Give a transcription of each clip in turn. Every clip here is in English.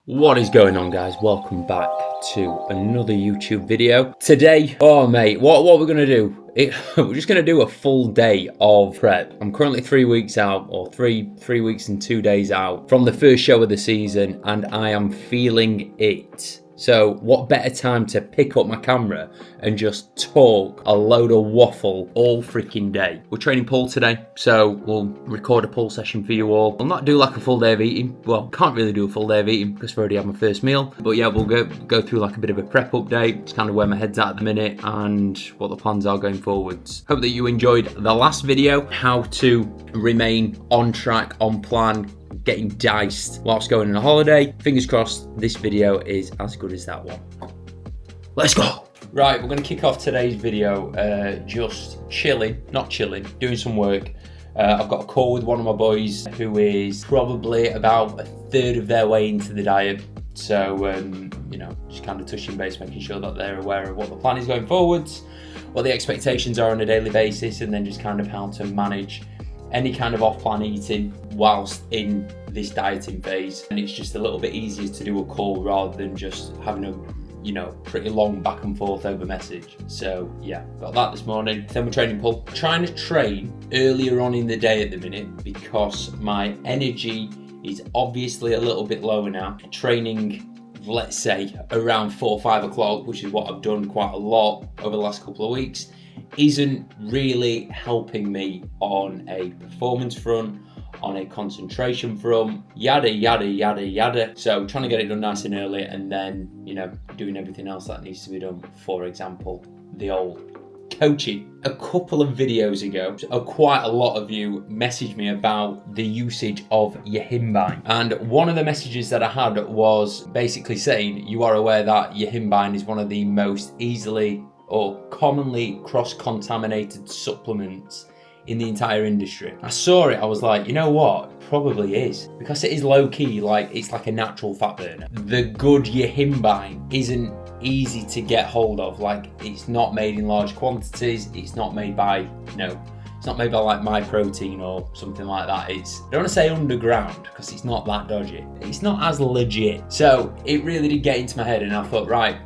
What is going on, guys? Welcome back to another YouTube video. Today, oh mate, what we're gonna do? We're just gonna do a full day of prep. I'm currently 3 weeks out, or three weeks and 2 days out from the first show of the season, and I am feeling it. So what better time to pick up my camera and just talk a load of waffle all freaking day. We're training pull today, so we'll record a pull session for you all. We'll not do like a full day of eating. Well, can't really do a full day of eating because I've already had my first meal. But yeah, we'll go through like a bit of a prep update. It's kind of where my head's at the minute and what the plans are going forwards. Hope that you enjoyed the last video, how to remain on track, on plan, getting diced whilst going on a holiday. Fingers crossed this video is as good as that one. Let's go. Right, we're going to kick off today's video just doing some work. I've got a call with one of my boys who is probably about a third of their way into the diet. So, just kind of touching base, making sure that they're aware of what the plan is going forwards, what the expectations are on a daily basis, and then just kind of how to manage any kind of off-plan eating whilst in this dieting phase. And it's just a little bit easier to do a call rather than just having a pretty long back and forth over message. So yeah, got that this morning. Then we're training pull. Trying to train earlier on in the day at the minute because my energy is obviously a little bit lower now. Training, let's say around 4 or 5 o'clock, which is what I've done quite a lot over the last couple of weeks, isn't really helping me on a performance front, on a concentration front, yada yada yada yada. So trying to get it done nice and early, and then doing everything else that needs to be done. For example, the old coaching. A couple of videos ago, quite a lot of you messaged me about the usage of your himbine, and one of the messages that I had was basically saying you are aware that your himbine is one of the most easily or commonly cross-contaminated supplements in the entire industry. I saw it, I was like, you know what? It probably is. Because it is low-key, like it's like a natural fat burner. The good yihimbine isn't easy to get hold of. Like, it's not made in large quantities. It's not made by, it's not made by like MyProtein or something like that. It's, I don't want to say underground because it's not that dodgy. It's not as legit. So it really did get into my head, and I thought, right,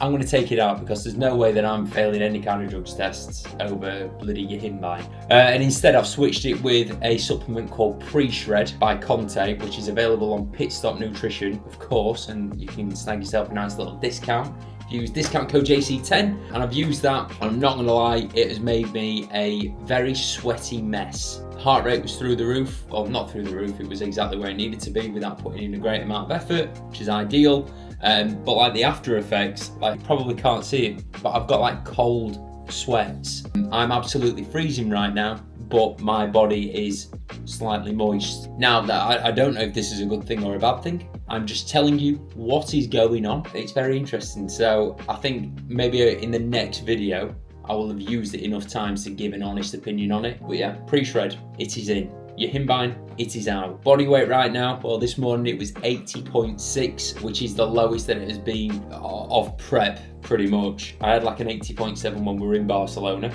I'm going to take it out because there's no way that I'm failing any kind of drugs tests over bloody yihimbine. And instead I've switched it with a supplement called Pre-Shred by Conte, which is available on Pitstop Nutrition, of course, and you can snag yourself a nice little discount. Use discount code JC10, and I've used that, and I'm not gonna lie, it has made me a very sweaty mess. Heart rate was through the roof, well, not through the roof, it was exactly where it needed to be without putting in a great amount of effort, which is ideal. But like the after effects, like you probably can't see it, but I've got like cold sweats. I'm absolutely freezing right now, but my body is slightly moist. Now, that I don't know if this is a good thing or a bad thing. I'm just telling you what is going on. It's very interesting. So I think maybe in the next video, I will have used it enough times to give an honest opinion on it. But yeah, pre-shred, it is in. Yihimbine, it is out. Body weight right now, well, this morning it was 80.6, which is the lowest that it has been of prep, pretty much. I had like an 80.7 when we were in Barcelona,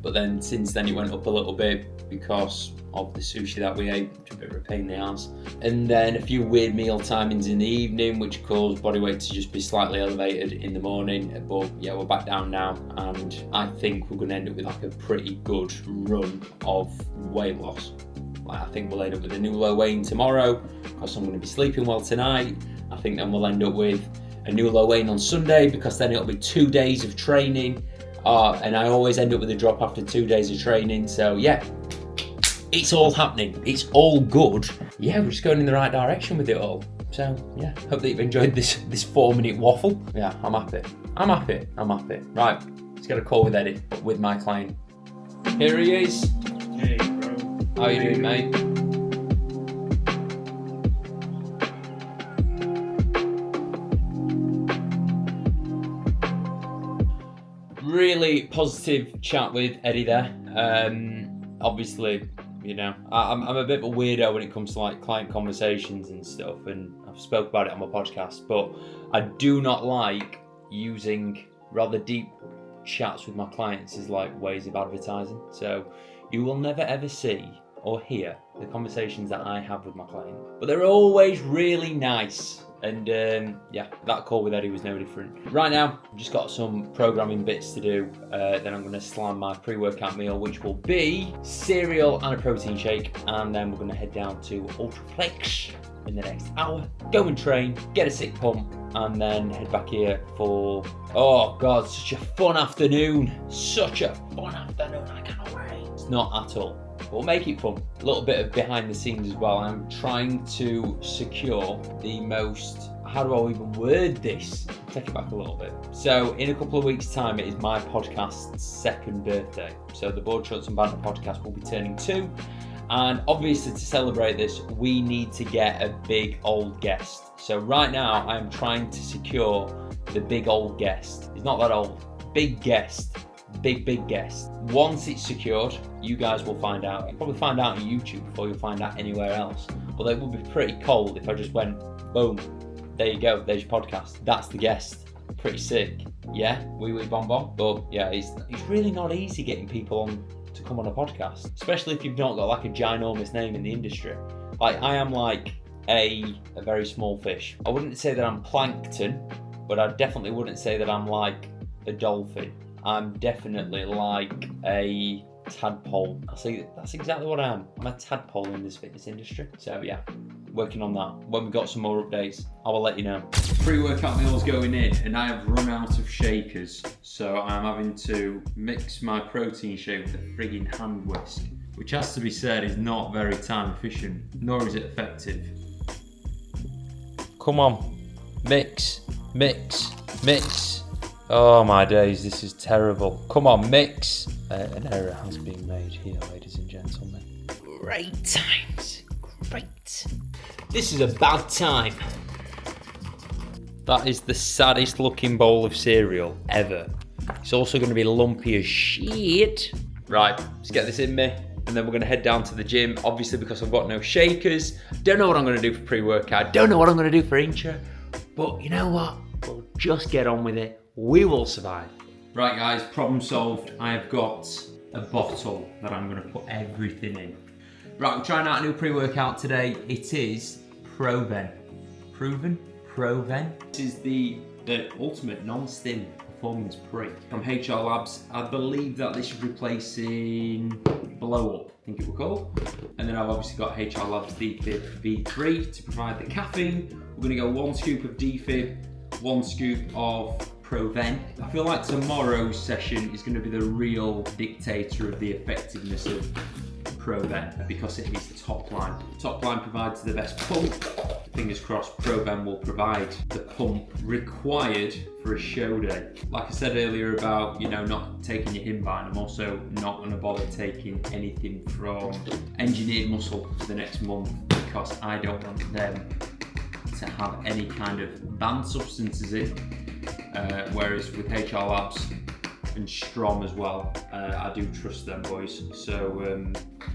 but then since then it went up a little bit because of the sushi that we ate, which is a bit of a pain in the ass. And then a few weird meal timings in the evening, which caused body weight to just be slightly elevated in the morning. But yeah, we're back down now, and I think we're gonna end up with like a pretty good run of weight loss. I think we'll end up with a new low weigh-in tomorrow because I'm going to be sleeping well tonight. I think then we'll end up with a new low weigh-in on Sunday because then it'll be 2 days of training. And I always end up with a drop after 2 days of training. So yeah, it's all happening. It's all good. Yeah, we're just going in the right direction with it all. So yeah, hope that you've enjoyed this 4-minute waffle. Yeah, I'm happy. Right, let's get a call with Eddie, with my client. Here he is. Hey, bro. How you doing, mate? Really positive chat with Eddie there. Obviously, I'm a bit of a weirdo when it comes to like client conversations and stuff, and I've spoke about it on my podcast, but I do not like using rather deep chats with my clients as like ways of advertising. So you will never ever see or hear the conversations that I have with my client, but they're always really nice. And yeah, that call with Eddie was no different. Right now, I've just got some programming bits to do. Then I'm going to slam my pre-workout meal, which will be cereal and a protein shake. And then we're going to head down to Ultraflex in the next hour, go and train, get a sick pump, and then head back here for, oh God, such a fun afternoon. Such a fun afternoon, I cannot wait. It's not at all. We'll make it fun. A little bit of behind the scenes as well. I'm trying to secure the most, how do I even word this? Take it back a little bit. So in a couple of weeks' time, it is my podcast's 2nd birthday. So the Board Shorts and Banter podcast will be turning 2. And obviously to celebrate this, we need to get a big old guest. So right now I'm trying to secure the big old guest. He's not that old, big guest. Big guest. Once it's secured, you guys will find out. You'll probably find out on YouTube before you'll find out anywhere else. Although it would be pretty cold if I just went, boom, there you go, there's your podcast. That's the guest. Pretty sick. Yeah, wee bomb bomb. But yeah, it's really not easy getting people on to come on a podcast, especially if you've not got like a ginormous name in the industry. Like I am like a very small fish. I wouldn't say that I'm plankton, but I definitely wouldn't say that I'm like a dolphin. I'm definitely like a tadpole. I see, that's exactly what I am. I'm a tadpole in this fitness industry. So yeah, working on that. When we've got some more updates, I will let you know. Pre-workout meal's going in and I have run out of shakers. So I'm having to mix my protein shake with a frigging hand whisk, which has to be said is not very time efficient, nor is it effective. Come on, mix. Oh my days, this is terrible. Come on, mix. An error has been made here, ladies and gentlemen. Great times, great. This is a bad time. That is the saddest looking bowl of cereal ever. It's also going to be lumpy as shit. Right, let's get this in me. And then we're going to head down to the gym, obviously because I've got no shakers. Don't know what I'm going to do for pre-workout. Don't know what I'm going to do for intro. But you know what? We'll just get on with it. We will survive. Right guys, problem solved. I have got a bottle that I'm going to put everything in. Right, we're trying out a new pre-workout today. It is Proven. Proven? This is the ultimate non-stim performance pre from HR Labs. I believe that this is replacing Blow Up, I think it will called. And then I've obviously got HR Labs DFib V3 to provide the caffeine. We're going to go 1 scoop of DFib, 1 scoop of Proven. I feel like tomorrow's session is going to be the real dictator of the effectiveness of Proven because it is the top line. Top line provides the best pump. Fingers crossed, Proven will provide the pump required for a show day. Like I said earlier about, you know, not taking your Himbine, I'm also not going to bother taking anything from Engineered Muscle for the next month because I don't want them to have any kind of banned substances in. Whereas with HR Labs and Strom as well, I do trust them boys. So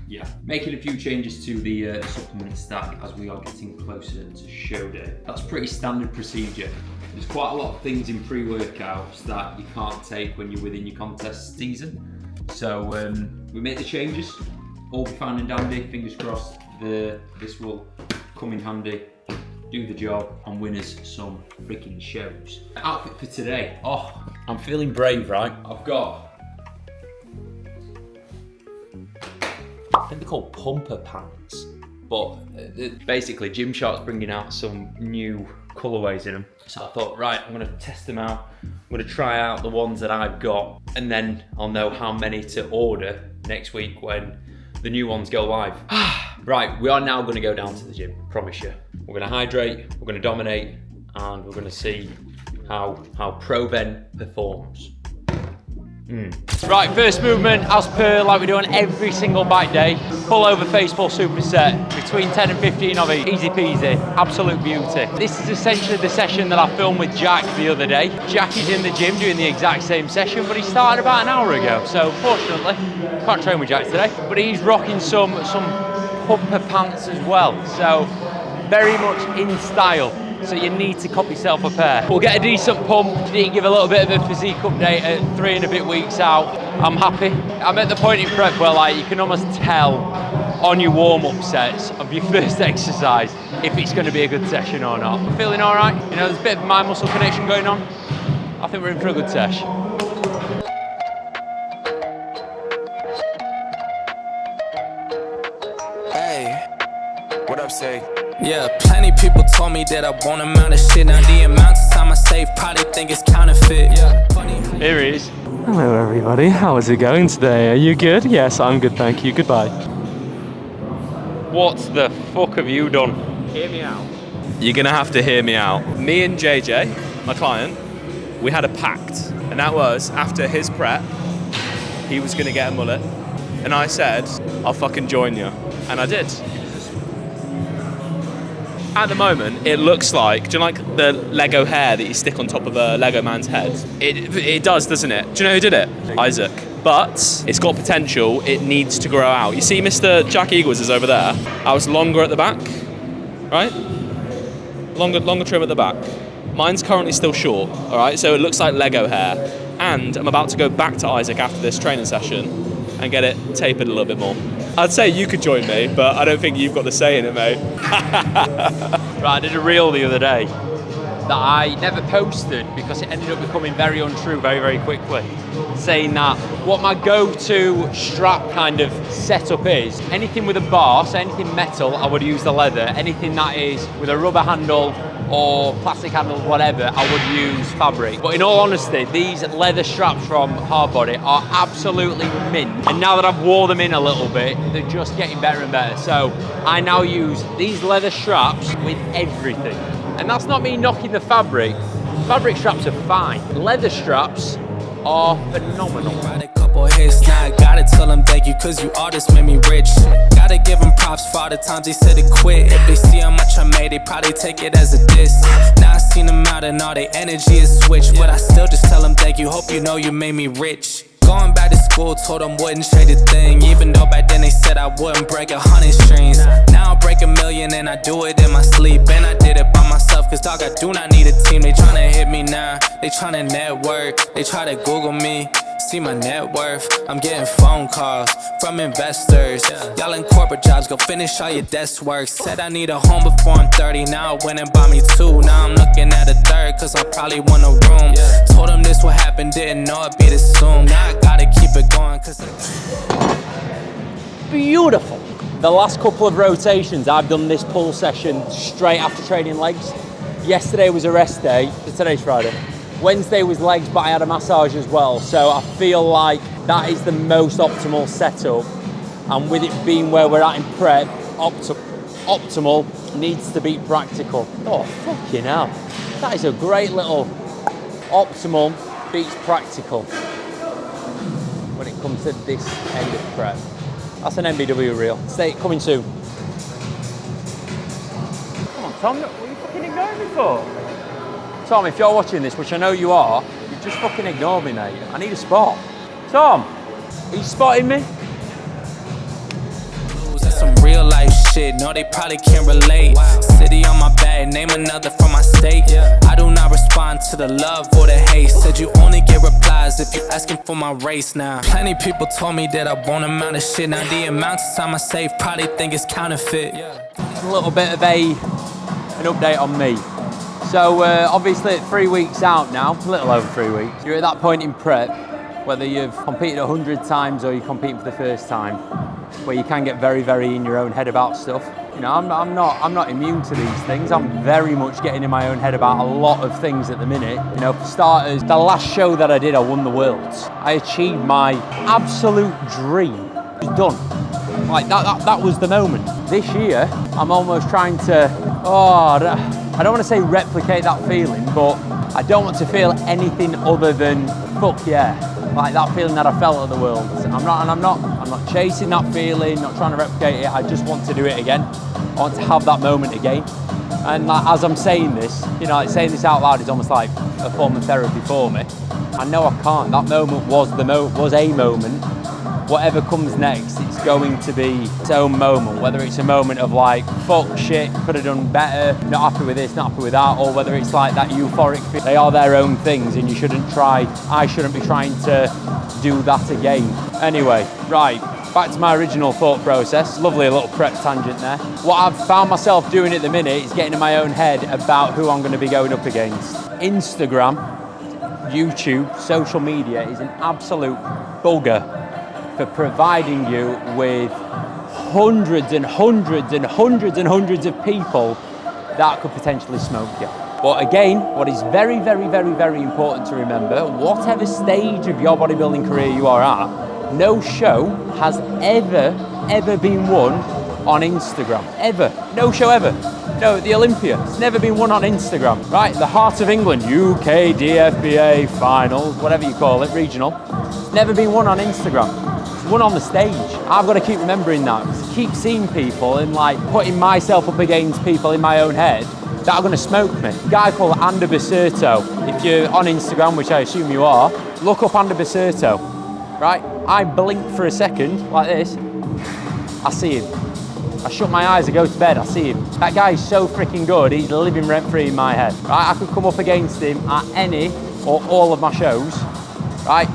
yeah, making a few changes to the supplement stack as we are getting closer to show day. That's pretty standard procedure. There's quite a lot of things in pre-workouts that you can't take when you're within your contest season. So we make the changes, all be fine and dandy. Fingers crossed this will come in handy, do the job and win us some freaking shows. Outfit for today. Oh, I'm feeling brave, right? I've got, I think they're called pumper pants, but basically Gymshark's bringing out some new colorways in them. So I thought, right, I'm gonna test them out. I'm gonna try out the ones that I've got and then I'll know how many to order next week when the new ones go live. Right, we are now gonna go down to the gym, promise you. We're gonna hydrate, we're gonna dominate, and we're gonna see how Proven performs. Right, first movement, as per like we do on every single bike day. Pull over face pull superset, between 10 and 15 of each. Easy peasy, absolute beauty. This is essentially the session that I filmed with Jack the other day. Jack is in the gym doing the exact same session, but he started about an hour ago. So fortunately, can't train with Jack today, but he's rocking some pumper pants as well. So very much in style. So you need to copy yourself a pair. We'll get a decent pump. Need to give a little bit of a physique update at 3 and a bit weeks out. I'm happy. I'm at the point in prep where like you can almost tell on your warm-up sets of your first exercise if it's going to be a good session or not. Feeling all right? You know, there's a bit of mind-muscle connection going on. I think we're in for a good session. Hey, what up, say? Yeah, plenty people told me that I won't amount of shit. Now the amount of time I save probably think it's counterfeit. Yeah, funny. Here he is. Hello everybody, how is it going today? Are you good? Yes, I'm good, thank you. Goodbye. What the fuck have you done? Hear me out. You're gonna have to hear me out. Me and JJ, my client, we had a pact, and that was after his prep, he was gonna get a mullet, and I said, I'll fucking join you, and I did. At the moment, it looks like, do you like the Lego hair that you stick on top of a Lego man's head? It does, doesn't it? Do you know who did it? Isaac. But it's got potential, it needs to grow out. You see Mr. Jack Eagles is over there. I was longer at the back, right? Longer trim at the back. Mine's currently still short, all right? So it looks like Lego hair. And I'm about to go back to Isaac after this training session and get it tapered a little bit more. I'd say you could join me, but I don't think you've got the say in it, mate. Right, I did a reel the other day that I never posted because it ended up becoming very untrue very, very quickly. Saying that what my go-to strap kind of setup is, anything with a bar, so anything metal, I would use the leather. Anything that is with a rubber handle or plastic handle, whatever, I would use fabric. But in all honesty, these leather straps from Hardbody are absolutely mint. And now that I've wore them in a little bit, they're just getting better and better. So I now use these leather straps with everything. And that's not me knocking the fabric. Fabric straps are fine. Leather straps are phenomenal. Hits. Now I gotta tell them thank you, cause you artists made me rich. Gotta give them props for all the times they said to quit. If they see how much I made, they probably take it as a diss. Now I seen them out and all their energy is switched, but I still just tell them thank you, hope you know you made me rich. Going back to school, told them wouldn't trade a thing, even though back then they said I wouldn't break 100 strings. Now I break 1,000,000 and I do it in my sleep, and I did it by myself, cause dog I do not need a team. They tryna hit me now, they tryna network, they try to Google me. See my net worth, I'm getting phone calls from investors. Y'all in corporate jobs, go finish all your desk work. Said I need a home before I'm 30, now I went and bought me 2. Now I'm looking at a third, cause I probably want a room. Told them this would happen, didn't know it'd be this soon. Now I gotta keep it going, cause beautiful. The last couple of rotations, I've done this pull session straight after training legs. Yesterday was a rest day, today's Friday. Wednesday was legs, but I had a massage as well. So I feel like that is the most optimal setup. And with it being where we're at in prep, optimal needs to be practical. Oh, fucking hell. That is a great little optimal beats practical when it comes to this end of prep. That's an MBW reel. Stay coming soon. Come on, Tom, what are you fucking ignoring me for? Tom, if you're watching this, which I know you are, you just fucking ignore me, mate. I need a spot. Tom, are you spotting me? That's some real life shit, no they probably can't relate. City on my bag, name another from my state. I do not respond to the love or the hate. Said you only get replies if you asking for my race now. Plenty people told me that I won't amount of shit. Now the amount of time I save probably think it's counterfeit. A little bit of an update on me. So obviously 3 weeks out now, a little over 3 weeks. You're at that point in prep, whether you've competed 100 times or you're competing for the first time, where you can get very, very in your own head about stuff. You know, I'm not immune to these things. I'm very much getting in my own head about a lot of things at the minute. You know, for starters, the last show that I did, I won the Worlds. I achieved my absolute dream. It was done. Like that was the moment. This year, I'm almost trying to, I don't want to say replicate that feeling, but I don't want to feel anything other than fuck yeah. Like that feeling that I felt at the Worlds. I'm not chasing that feeling, not trying to replicate it. I just want to do it again. I want to have that moment again. And like, as I'm saying this, you know, like saying this out loud is almost like a form of therapy for me. I know I can't. That moment was a moment. Whatever comes next, it's going to be its own moment, whether it's a moment of like, fuck shit, could have done better, not happy with this, not happy with that, or whether it's like that euphoric feel. They are their own things and I shouldn't be trying to do that again. Anyway, right, back to my original thought process. Lovely little prep tangent there. What I've found myself doing at the minute is getting in my own head about who I'm going to be going up against. Instagram, YouTube, social media is an absolute bugger for providing you with hundreds and hundreds and hundreds and hundreds of people that could potentially smoke you. But again, what is very, very, very, very important to remember, whatever stage of your bodybuilding career you are at, no show has ever been won on Instagram. Ever. No show ever. No, the Olympia, it's never been won on Instagram, right? The Heart of England, UK DFBA finals, whatever you call it, regional. It's never been won on Instagram. It's won on the stage. I've got to keep remembering that, because I keep seeing people and like putting myself up against people in my own head that are going to smoke me. A guy called Andy Baserto. If you're on Instagram, which I assume you are, look up Andy Baserto, right? I blink for a second, like this, I see him. I shut my eyes, I go to bed, I see him. That guy is so freaking good, he's living rent-free in my head, right? I could come up against him at any or all of my shows, right?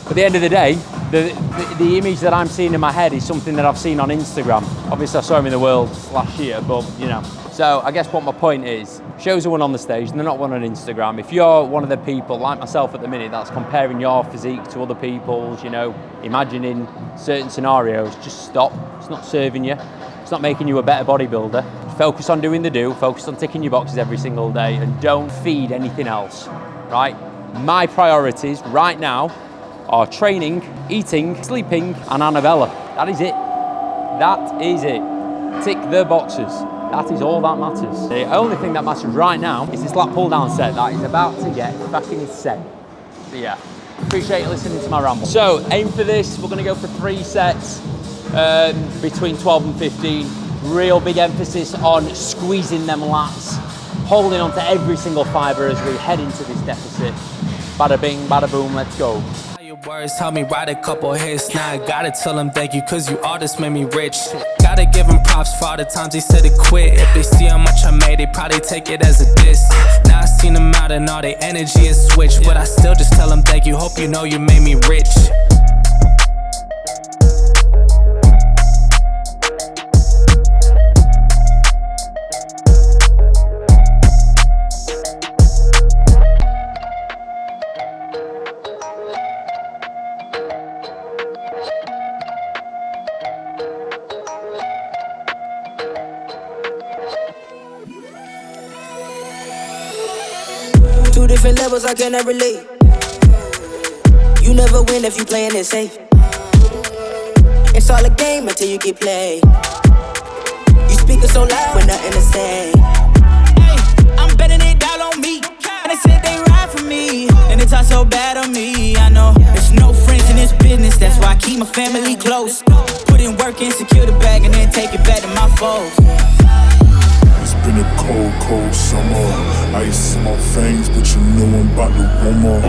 But at the end of the day, the image that I'm seeing in my head is something that I've seen on Instagram. Obviously I saw him in the world last year, but you know. So I guess what my point is, shows are won on the stage and they're not won on Instagram. If you're one of the people, like myself at the minute, that's comparing your physique to other people's, you know, imagining certain scenarios, just stop. It's not serving you. It's not making you a better bodybuilder. Focus on doing the do, focus on ticking your boxes every single day, and don't feed anything else, right? My priorities right now are training, eating, sleeping, and Annabella. That is it. That is it. Tick the boxes. That is all that matters. The only thing that matters right now is this lat pull down set that is about to get fucking insane. So yeah, appreciate you listening to my ramble. So aim for this, we're gonna go for 3 sets, between 12 and 15. Real big emphasis on squeezing them lats, holding onto every single fiber as we head into this deficit. Bada bing, bada boom, let's go. Words help me write a couple hits. Now I gotta tell them thank you, cause you artists made me rich. Gotta give them props for all the times they said to quit. If they see how much I made, they probably take it as a diss. Now I seen them out and all their energy is switched, but I still just tell them thank you. Hope you know you made me rich. Two different levels, I cannot relate. You never win if you playing it safe. It's all a game until you get played. You speaking so loud with nothing to say. Hey, I'm betting it down on me. And they said they ride for me, and they talk so bad on me. I know there's no friends in this business, that's why I keep my family close. Put in work and secure the bag, and then take it back to my foes. It's been a cold, cold summer. Ice in my veins, but you know I'm about to warm up.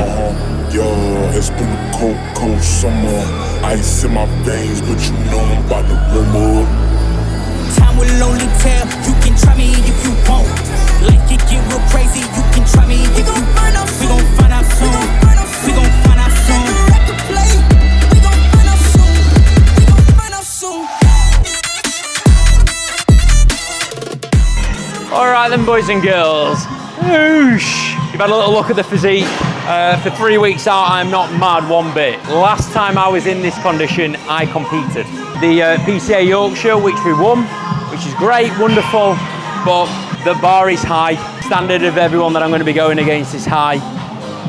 Yeah, it's been a cold, cold summer. Ice in my veins, but you know I'm about to warm up. Time will only tell. You can try me if you want. Life can get real crazy. You can try me if you want. We gon' find out soon. We gon' find out soon. We gon' find out soon. We gon' find out soon. All right then, boys and girls. Oosh. You've had a little look at the physique. For 3 weeks out, I'm not mad one bit. Last time I was in this condition, I competed. The PCA Yorkshire, which we won, which is great, wonderful, but the bar is high. Standard of everyone that I'm going to be going against is high.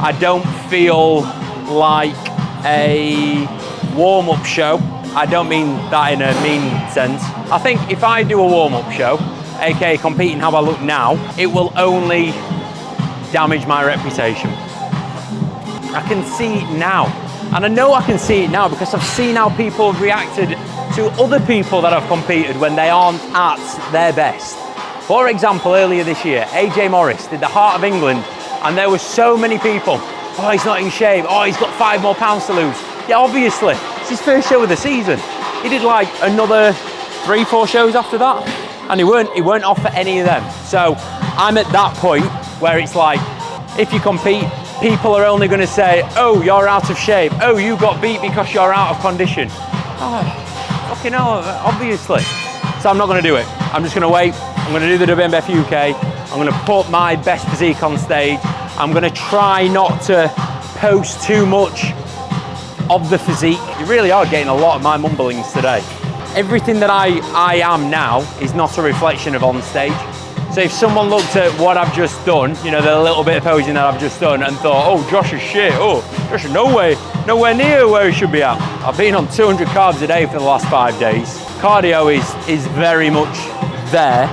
I don't feel like a warm-up show. I don't mean that in a mean sense. I think if I do a warm-up show, aka competing how I look now, it will only damage my reputation. I can see it now. And I know I can see it now because I've seen how people have reacted to other people that have competed when they aren't at their best. For example, earlier this year, AJ Morris did the Heart of England, and there were so many people, oh, he's not in shape, oh, he's got 5 more pounds to lose. Yeah, obviously, it's his first show of the season. He did like another 3-4 shows after that, and he weren't off for any of them. So I'm at that point where it's like, if you compete, people are only going to say, oh, you're out of shape. Oh, you got beat because you're out of condition. Oh, Fucking hell, obviously. So I'm not going to do it. I'm just going to wait. I'm going to do the WMBF UK. I'm going to put my best physique on stage. I'm going to try not to post too much of the physique. You really are getting a lot of my mumblings today. Everything that I am now is not a reflection of on stage. So if someone looked at what I've just done, you know, the little bit of posing that I've just done and thought, oh, Josh is shit, oh, Josh is nowhere near where he should be at. I've been on 200 carbs a day for the last 5 days. Cardio is very much there.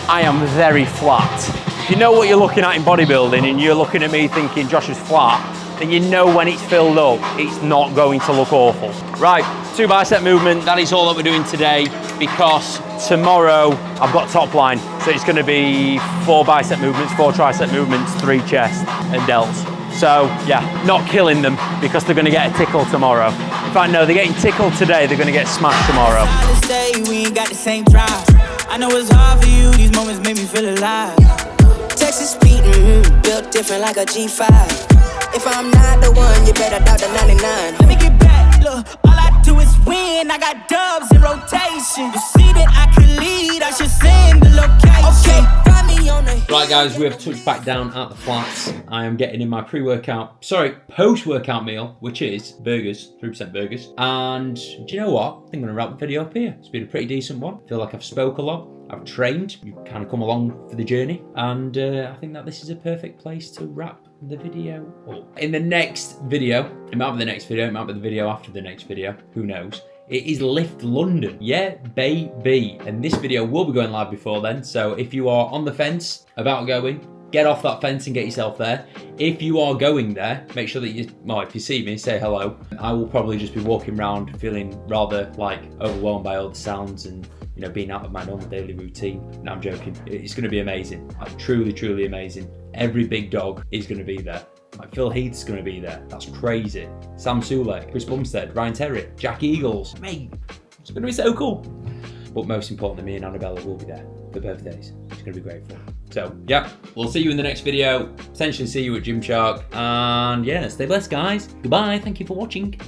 I am very flat. If you know what you're looking at in bodybuilding and you're looking at me thinking Josh is flat, then you know when it's filled up, it's not going to look awful. Right, 2 bicep movement, that is all that we're doing today because tomorrow I've got top line. So it's going to be 4 bicep movements, 4 tricep movements, 3 chest and delts. So yeah, not killing them because they're going to get a tickle tomorrow. In fact, no, they're getting tickled today, they're going to get smashed tomorrow. We ain't got the same drive. I know it's hard for you, these moments make me feel alive. Texas beat, built different like a G5. If I'm not the one, you better doubt the 99. Let me get back, look, all I do is win. I got dubs in rotation. You see that I can lead, I should send the location. Okay, find me on the... Right guys, we have touched back down at the flats. I am getting in my post-workout meal, which is burgers, 3% burgers. And do you know what? I think I'm gonna wrap the video up here. It's been a pretty decent one. I feel like I've spoke a lot. I've trained, you've kind of come along for the journey. And I think that this is a perfect place to wrap the video up. In the next video, it might be the next video, it might be the video after the next video, who knows. It is Lift London, yeah, baby. And this video will be going live before then. So if you are on the fence about going, get off that fence and get yourself there. If you are going there, make sure that if you see me, say hello. I will probably just be walking around feeling rather like overwhelmed by all the sounds and, you know, being out of my normal daily routine. No, I'm joking. It's going to be amazing. Like, truly, truly amazing. Every big dog is going to be there. Like Phil Heath's going to be there. That's crazy. Sam Sulek, Chris Bumstead, Ryan Terry, Jack Eagles. Mate, it's going to be so cool. But most importantly, me and Annabella will be there for birthdays. It's going to be great fun. So, yeah, we'll see you in the next video. Potentially see you at Gymshark. And yeah, stay blessed, guys. Goodbye. Thank you for watching.